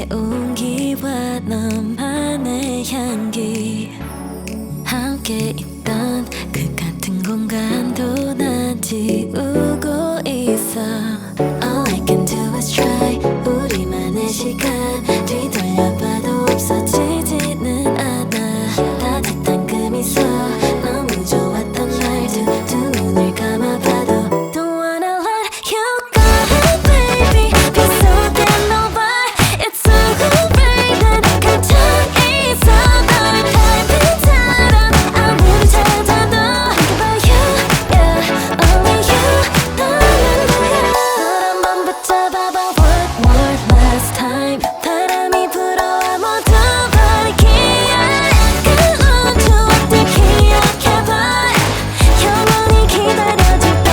내 온기와 너만의 향기 함께 있던 그 같은 공간도 난 지우고 있어. All I can do is try. 우리만의 시간 뒤돌려봐도 없어지지는 않아. 따뜻한 그 미소 너무 좋았던 말도 두 눈을 감아봐도 Don't wanna let you go baby. 빗속에 너와 It's so great. 난 감정이 있어. 널 닮은처럼 아무리 찾아도 About you, yeah, only you. 너는 뭐야. 널 한번 붙잡아봐 one more last time. 바람이 불어와 모두 버리기에 그 우주를 기억해봐. 영원히 기다려줄게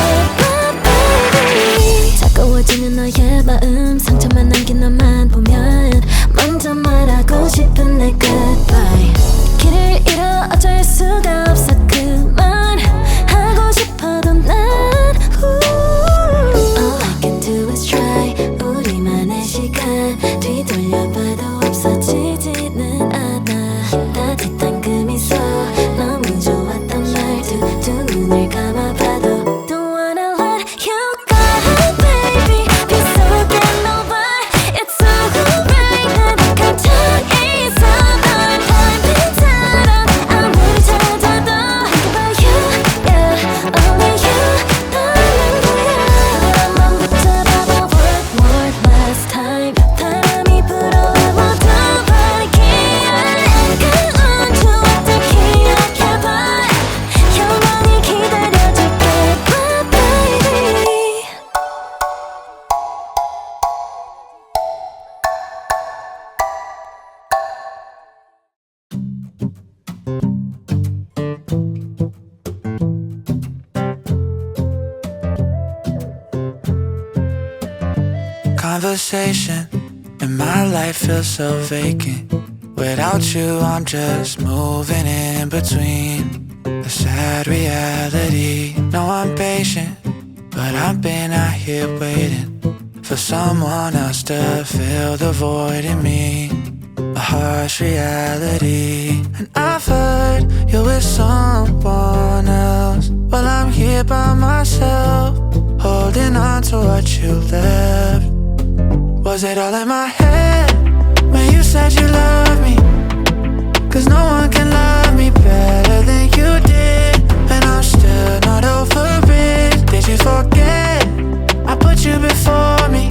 baby. 차가워지는 너의 마음 상처만 남긴 너만 보면 먼저 말하고 싶은 내 goodbye. 길을 잃어 어쩔 수가 없어 그만 하고 싶어도 난 All I can do is try. 우리만의 시간 뒤돌려봐도 없어지지는 않아. 따뜻한 그 미소 너무 좋았던 말도 두 눈을 감아봐도 Don't wanna let you go baby. 빗속에 너와 It's so great. 난 감정이 있어. 널 닮은처럼 아무리 찾아도 About you, yeah, only you. 너는 뭐야. 한번 붙잡아봐 one more last time. 바람이 불어와 모두 버리기에 그 우주를 기억해봐. 영원히 기다려줄게 baby. Conversation and my life feels so vacant. Without you I'm just moving in between a sad reality. No, I'm patient, but I've been out here waiting for someone else to fill the void in me. A harsh reality. And I've heard you're with someone else. Well, I'm here by myself, holding on to what you left. Was it all in my head when you said you loved me? Cause no one can love me better than you did. And I'm still not over it. Did you forget I put you before me?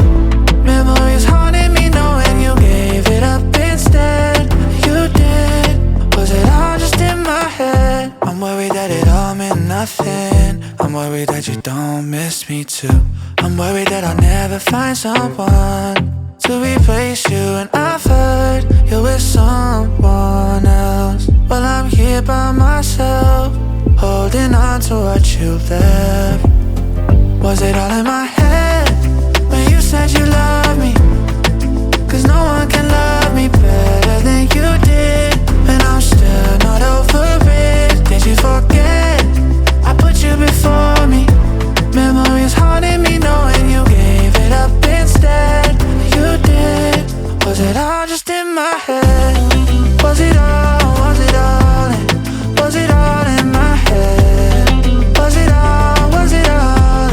Memories haunting me knowing you gave it up instead. You did. Was it all just in my head? I'm worried that it all meant nothing. I'm worried that you don't miss me too. I'm worried that I'll never find someone to replace you. And I've heard you're with someone else. Well, I'm here by myself, holding on to what you left. Was it all in my head when you said you loved me? Cause no one can love me better than you did. And I'm still not over it. Did you forget I put you before me? Memories haunting me knowing you gave it up instead. You did. Was it all just in my head? Was it all in? Was it all in my head? Was it all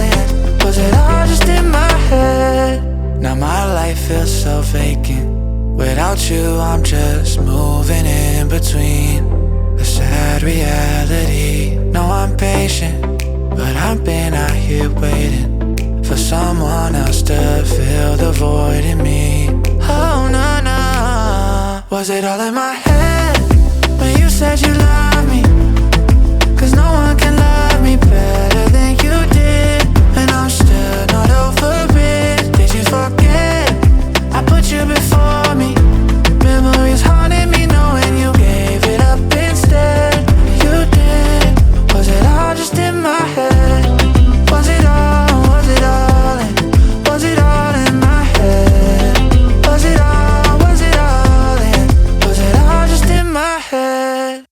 in? Was it all just in my head? Now my life feels so vacant. Without you I'm just moving in between a sad reality. No, I'm patient, but I've been out here waiting for someone else to fill the void in me. Oh no, no. Was it all in my head when you said you loved me? Cause no one can love me better than you did. And I'm still not over it. Did you forget I put you before me? Memories haunting me knowing you gave it up instead. You did. Was it all just in my head? Was it all in? Was it all in my head? Was it all in? Was it all just in my head?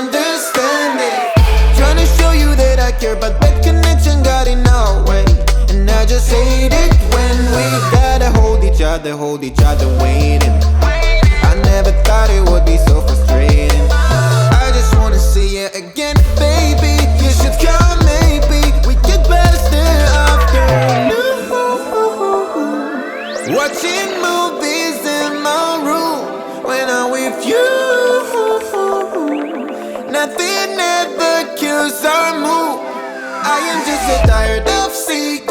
understand it. Trying to show you that I care, but that connection got in our way. And I just hate it when we gotta hold each other waiting. I never thought it would be so frustrating. I just wanna see you again, baby. You should come, maybe we get past it afternoon. Watching movies in my room when I'm with you. Nothing ever kills our mood. I am just so tired of seeing